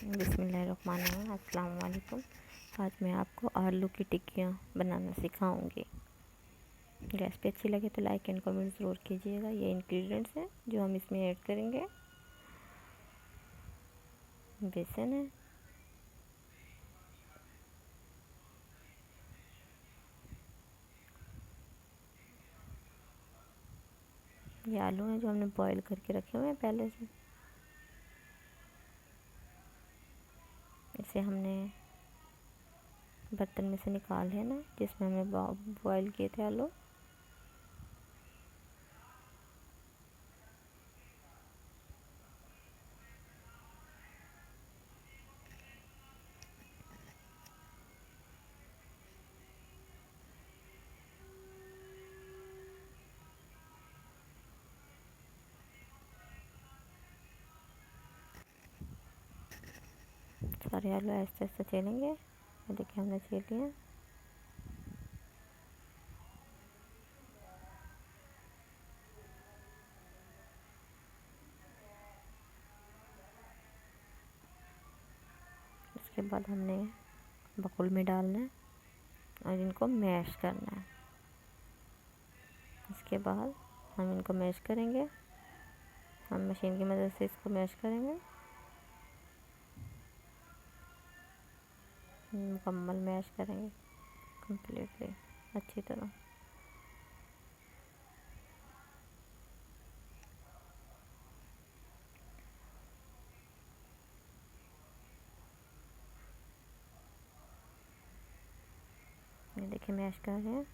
बिस्मिल्लाहिर्रहमानिर्रहीम। अस्सलाम वालेकुम। आज मैं आपको आलू की टिक्कियाँ बनाना सिखाऊंगी। रेसिपी अच्छी लगे तो लाइक एंड कमेंट ज़रूर कीजिएगा। ये इंग्रेडिएंट्स हैं जो हम इसमें ऐड करेंगे। बेसन है, ये आलू हैं जो हमने बॉईल करके रखे हुए हैं पहले से। इसे हमने बर्तन में से निकाल लेना जिसमें हमने बॉईल किए थे आलू। सारे आलू ऐसे ऐसे छीलेंगे। ये देखिए हमने छील लिया। इसके बाद हमने बकुल में डालना है और इनको मैश करना है। इसके बाद हम इनको मैश करेंगे। हम मशीन की मदद से इसको मैश करेंगे। मुकम्मल मैश करेंगे कम्प्लीटली अच्छी तरह। ये देखिए मैश कर रहे हैं।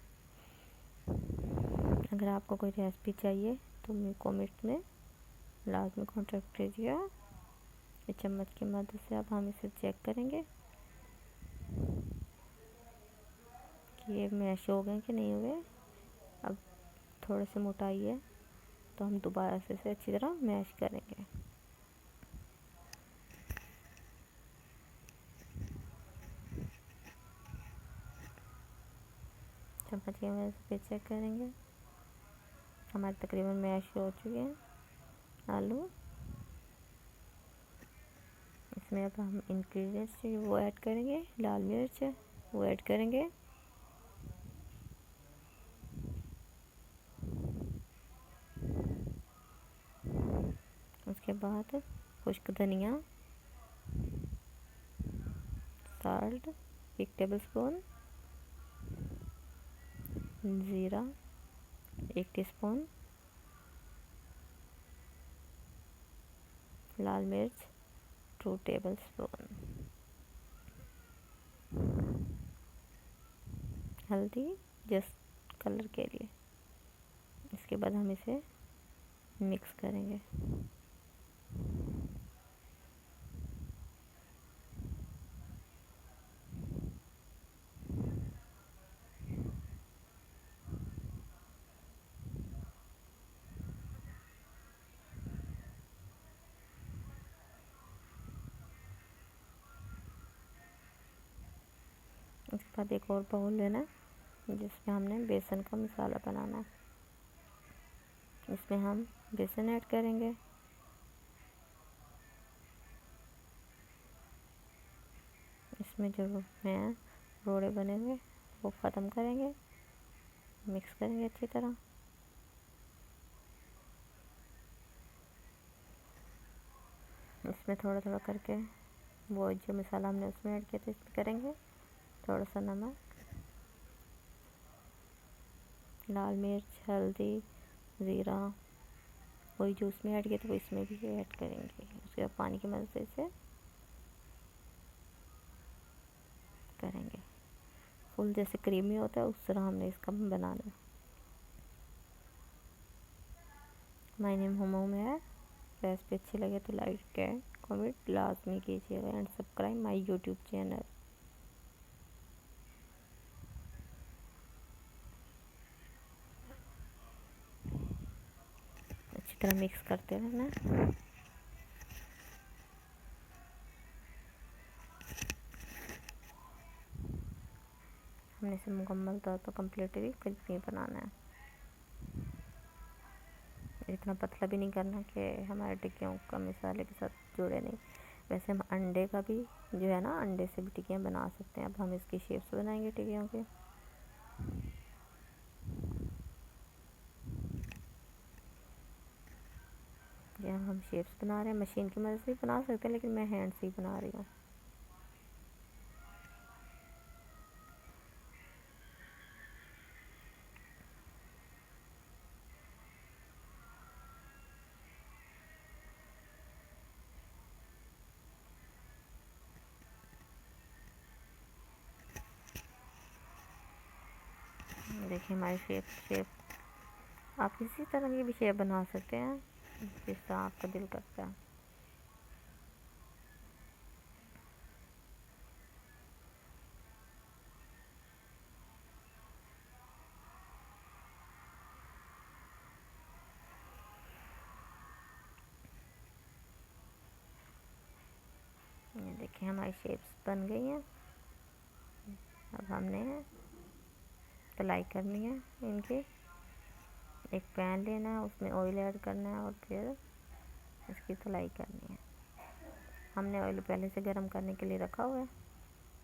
अगर आपको कोई रेसिपी चाहिए तो मेरे कमेंट में लाजमी कॉन्टेक्ट कीजिए। इस चम्मच की मदद से अब हम इसे चेक करेंगे कि ये मैश हो गए कि नहीं हुए। अब थोड़े से मोटाई है तो हम दोबारा से इसे अच्छी तरह मैश करेंगे। चम्मच की मदद से चेक करेंगे। हमारे तकरीबन मैश हो चुके हैं आलू। इसमें अब हम इंग्रेडिएंट्स वो ऐड करेंगे। लाल मिर्च वो ऐड करेंगे। उसके बाद खुश्क धनिया, साल्ट 1 टेबलस्पून, ज़ीरा 1 टीस्पून, लाल मिर्च 2 टेबलस्पून, हल्दी जस्ट कलर के लिए। इसके बाद हम इसे मिक्स करेंगे। उसके बाद एक और बाउल लेना है जिसमें हमने बेसन का मसाला बनाना है। इसमें हम बेसन ऐड करेंगे। इसमें जो हैं रोड़े बने हुए वो ख़त्म करेंगे। मिक्स करेंगे अच्छी तरह। इसमें थोड़ा थोड़ा करके वो जो मसाला हमने उसमें ऐड किया था इसमें करेंगे। थोड़ा सा नमक, लाल मिर्च, हल्दी, ज़ीरा वही जो उसमें ऐड किया था वो इसमें भी ऐड करेंगे। उसके बाद पानी की मदद से इसे करेंगे। फुल जैसे क्रीमी होता है उस तरह हमने इसका बनाना है। माय नेम हुमायूं है। रेसिपी अच्छी लगे तो लाइक एंड कमेंट लाजमी कीजिएगा and subscribe my YouTube channel. अच्छी तरह मिक्स करते रहना। हमने इसे मुकम्मल तौर पर कम्प्लीटली क्रिस्पी बनाना है। इतना पतला भी नहीं करना कि हमारे टिक्कियों का मसाले के साथ जुड़े नहीं। वैसे हम अंडे का भी जो है ना, अंडे से भी टिक्कियाँ बना सकते हैं। अब हम इसकी शेप्स बनाएंगे टिक्कियों के। ये हम शेप्स बना रहे हैं, मशीन की मदद से भी बना सकते हैं, लेकिन मैं हैंड से ही बना रही हूँ। देखिए हमारी शेप आप किसी तरह की भी शेप बना सकते हैं जिस तरह आपका दिल करता है। ये देखिए हमारी शेप्स बन गई हैं। अब हमने तलाई करनी है इनकी। एक पैन लेना है, उसमें ऑयल ऐड करना है और फिर इसकी तलाई करनी है। हमने ऑयल पहले से गर्म करने के लिए रखा हुआ है।